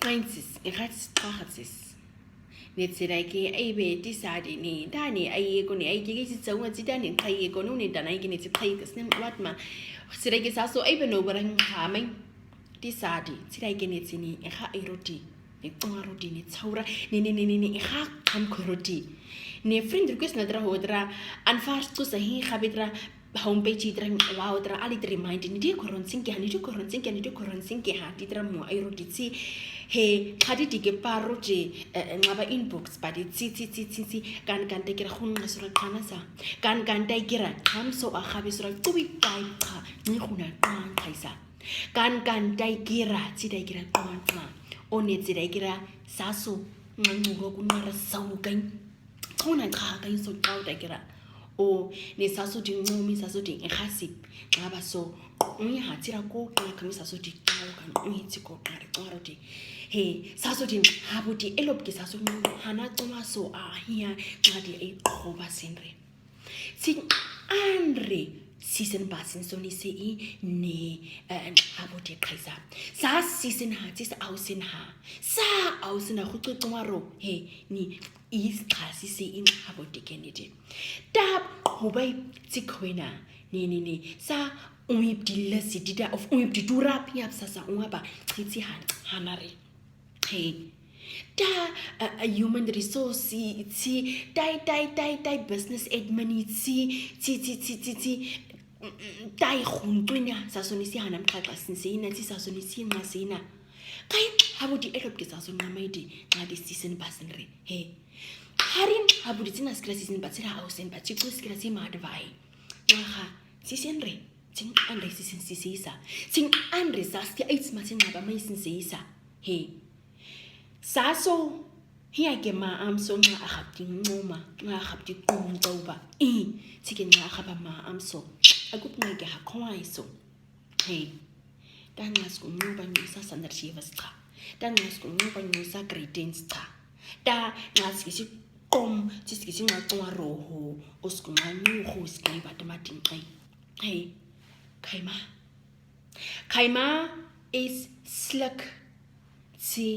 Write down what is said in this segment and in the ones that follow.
Francis ikhats qahatsis netsirake aibe tisadi ni dani ayego ni ayege tsonga tsidani qayego no ni dana ayege ni tsayges nem watma sirake saso aibe no barang hamai tisadi sirake ni tsini ikha iroti iqaroti ni tsaura ni ikha kam koroti ni friend request nadra hodra anfars to sahi khabitra homepage idra wow dra ali remind ni de koronsinki ha ditra mo irotitsi he khadi dike paroje ngaba inbox but tsi kan tekira khunqa sura qanasa kan tekira khamso a khabisura tubi kai kha ni khuna qan khaisa kan tekira tsi tekira qan kha one tsi tekira saso ngangugo kunara saukan khona kha kain so qau tekira o ne saso dinqumi saso dinkhasip ngaba so unyihatsira ko kana saso diqau kan unyithi ko qaroti he saso din habuti elobke saso hana coma so ahia ngadi e khoba senre sin andre season basin so ni se ne habuti qaisa sa season ha tsa ausin ha sa ausin ha khuqoqwaro he ni is khasi se in habuti kenedi tab hobai tsikhwena ni sa umibdilla sidida of umibdidura pia sasa ungaba tsithi hanare hey da a human resource tsi dai business admin tsi dai khunqina sasonisi hana mxaxa sinsina tsi sasonisi ngasina kai habudi elobke sasonqamaidi ngadi season basenre hey harin habudi tsina skra season batsira ausen batsi kuskra si madvai ngaha seasonre ting andre season sisisa ting andre sasti aits masinaba maisinsisa hey saso hiya ke ma am so nga akhabti ncuma nga akhabti qumqoba tsike nga akhaba ma am so akupnike hakhwaiso hey dangas kunquba nyusa sandarshivas cha dangas kunquba nyusa greetings cha da ngasikisi qom tisikisi ngaqwa roho oskunqanyuho sikiba tamatinqai hey kaima is slick si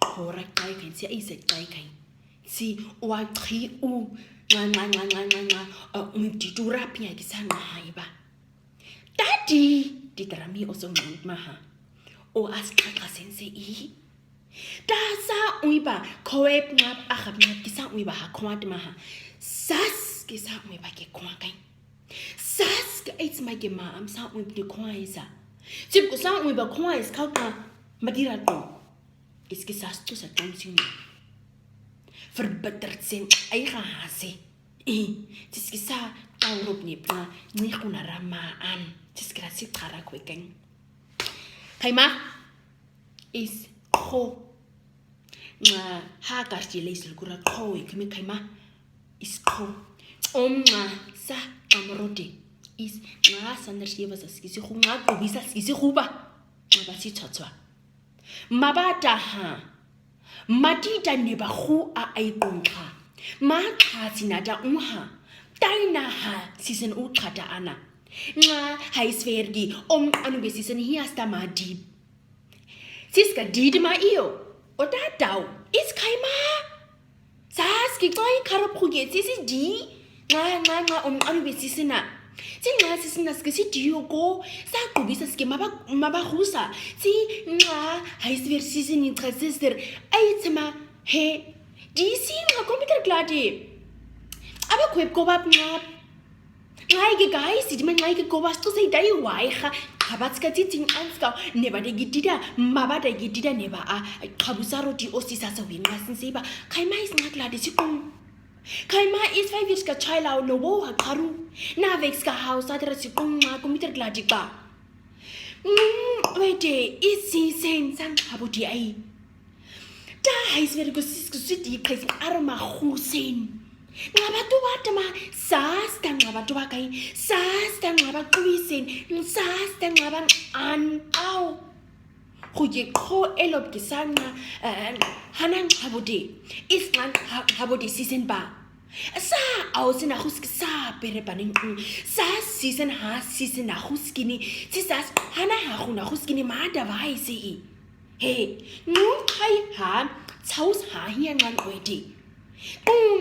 hora kai kan si isa kai kai si wa qhi u nga umditura pia kisana haiba daddy ditrami osongqont maha o asqaqa sense da sa uiba khoep ngap akhabna kisa uiba hakhwat maha sas kisa uiba ke khwakai sas ka it's my gema am sa uiba khwaisa sip ko sa uiba khwais khawka madira to is kisas to sa tonsing verbitterd zijn eigen hase tis kisa taurop ni pla ni khuna rama an tis krasi khara kweken kaima is kho nga ha karti lesil kura kho ikimi kaima is kho sa amrodi is nga sandershiva saskisi khunga kubisa skisi khuba ngaba si tshatswa mabata ha matita neba khu a aiqonqa ma khathi nata unha taina ha season uqhata ana nga haisverdi anu season hiasta madi siska didima iyo otatau is kaima saski toy kharap khuge sisi di nga anu season Tinga sisina skisi dioko sa kubisa ske maba khusa ti nga haisver season in transistor aitma he disi nga computer gladi aba kwep ko bab nga ngai guys sidima ngai ko bas to sai dai wai kha khabatska ti ting anska neba de gidida maba de gidida neba a khabusaro di osisa sa winga sinsiba kai mais nga gladi sikung kaima is 5 years ka chaila no wo ha kharu na vex ka house adra si kunga computer gladi ba wait is sen sang habuti ai da is very good city place arma husen ngabatu batama sas ta ngabatu bakai sas ta ngabakwisen sas ta ngaban an au khoye kho elob kisana hanan habuti islan habuti season ba sa ausina khuski sa pere paning sa season ha season na khuskini sisas hana ha khuna khuskini ma da vai si Hey, no kai ha, Haus ha hier ngan oedi.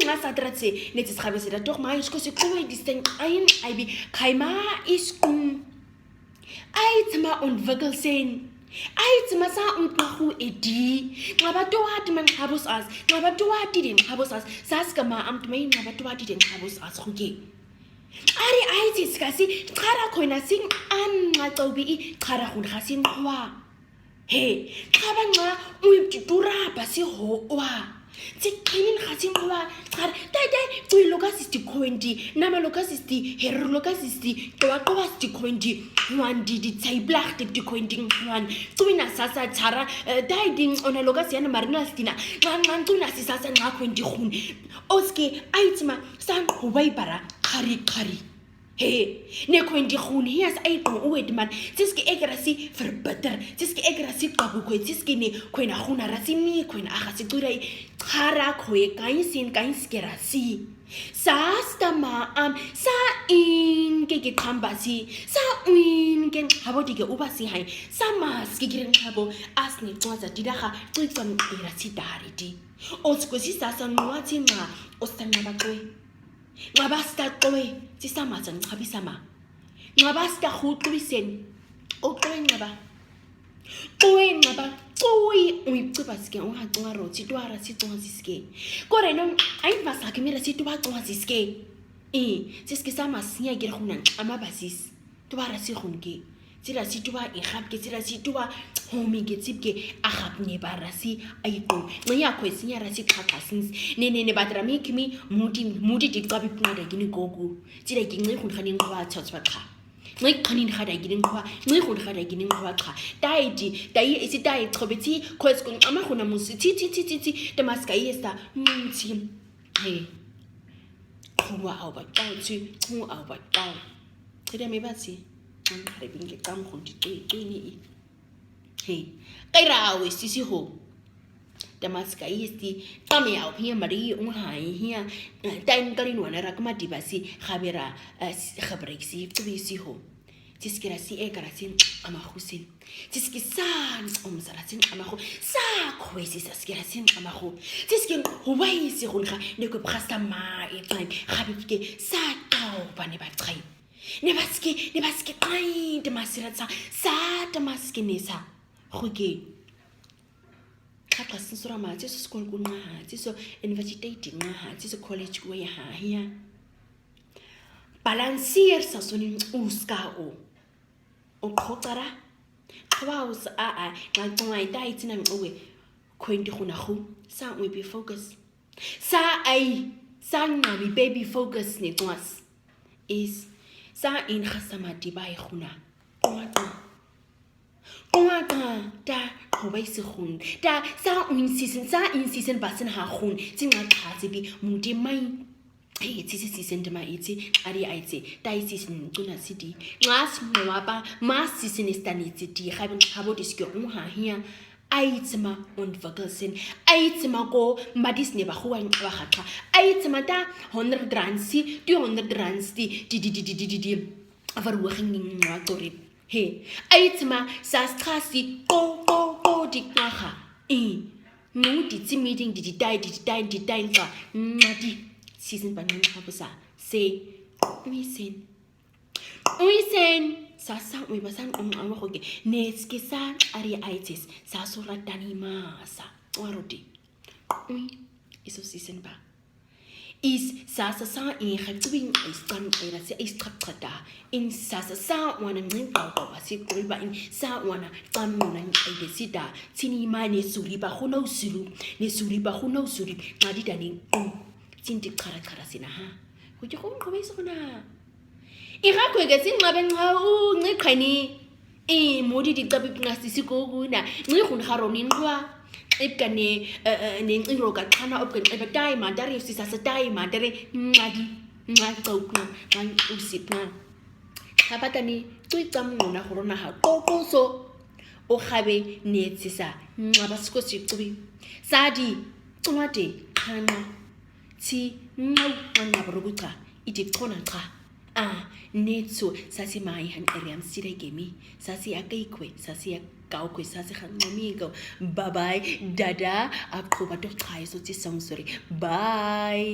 Na sadratse, net is gabe dat toch maar is kosse koe die sting ein aibi kaima is Aitsma ontwikkel sen. Aitsma sa ontmahu edi. Ngabatuati man habus as. Ngabatuati din habus as. Saskama amtmain ngabatuati din habus as hugi. Ari aitis kasi kara koina sing an ngatobi I kara hun hasin kwa. He, kaba nga uiptitura basi ho wa. Tsikinin hasin kwa kara dai tui lokasisti koendi nama lokasisti her lokasisti toa sti koendi wan di tsaiblach di koendi wan tuina sasa tsara dai ding ona lokasiana marina stina ngan tuna sisa nga koendi hun oske aitsma san hubai bara kari Hey, ne koendi hun hias aiton uedman tiski egrasi verbitter tiski egrasi kabukoe tiski ne koena huna rasi mi koena agasi turai kara koe kainsin kainskerasi Sastama sa in ke kambasi sa in ken habodike ubasi hai sa mas ke kiren habo asni twaza didaha tuitsam irasi dariti oskosi sasa nuati ma ostana bakwe Ngabasta koe sisama san habisama Ngabasta khutwisen okwen ngaba koe ngaba koe uiptubaske unha tungaro situara situasiske kore non ai basa kemira situasiske siske sama sia girhunan amabasis tuara sihunke Tira situa ihapke tira situa homi getsipke ahapne barasi aiko ngaya kwesinya rasi kakasins ne batrami kimi mudi diktabi pnada gini gogu tira gingi hun khanin kwa chatswakha ngai khanin khada gini kwa ngai hun khada gini kwa kha dai isi dai tkhobeti kweskun ama khuna musi ti damaska yesta mti he khwa auba tawtsi khu auba taw tira me batsi Haribinge kam kundi ini Hey, kaira awe sisi ho Damaska isti kame au pia mari unhai hia time kalin wana rakma dibasi khabera khabriksi tubisi ho Tiskira si ekarasi ama husin Tiski san omsarasin ama ho sa kwesi saskira sin ama ho Tiskin huwai si hunha neko prasta ma e time khabike sa tau bane batrai Nebaski ai demasiratsa sa demaski nesa Huge Kaka sensora ma tiso school kun ma tiso university ma tiso college ku ya ha here Balansier sa sonin uska o khotara Kwaus a ngai dai tina ngowe kwendi khuna khu sa we be focus sa ngami baby focus ne twas is Sa in khasama dibai khuna Qwata ta hobai se khun ta sa in season basen ha khun tinga khazi bi mudi mai tsi season de mai tsi ari aitse dai season tuna city ngas mwaba mas season istani tsi habo diske ha hia Aitsma und vergessen Aitsma go madis ne bahuan bahaka Aitsma da 100 ransi 200 ransi di avaruhin ngakori he Aitsma sa strasi go diknaha nu di meeting di dai ka madi season banan habusa say Uisen Sasa we basan amahoge neski sa ari aitis sa suratani masa warudi iso season ba is sasa sa in khatwing is tan era se is traptrata in sasa sa wana ngqa ba si kulba in sa wana tamuna ide sida tini mane suriba khona usuru ne suriba khona usuri ngadi dani tinti khara sina ha ho ke go mqobe sona Ira kwegezi ngabe ngau ngikhani modi ditabi ngasisi kokuna ngihun haronin kwa ikane nengiro ka khana opken ebatai mandari sisa satai mandari ngadi ngaqoku ngan usipna Kapatani tuikam ngona horona ha kokoso o khabe netsisa ngabasko sikubi sadi tumate khana ti ngau ngabruguka idikhona cha netso sasi mai han eriam sire gemi sasi akaikwe sasi ka o sa se ganqomiko bye bye dada aqhuba to chaya so ti song sorry bye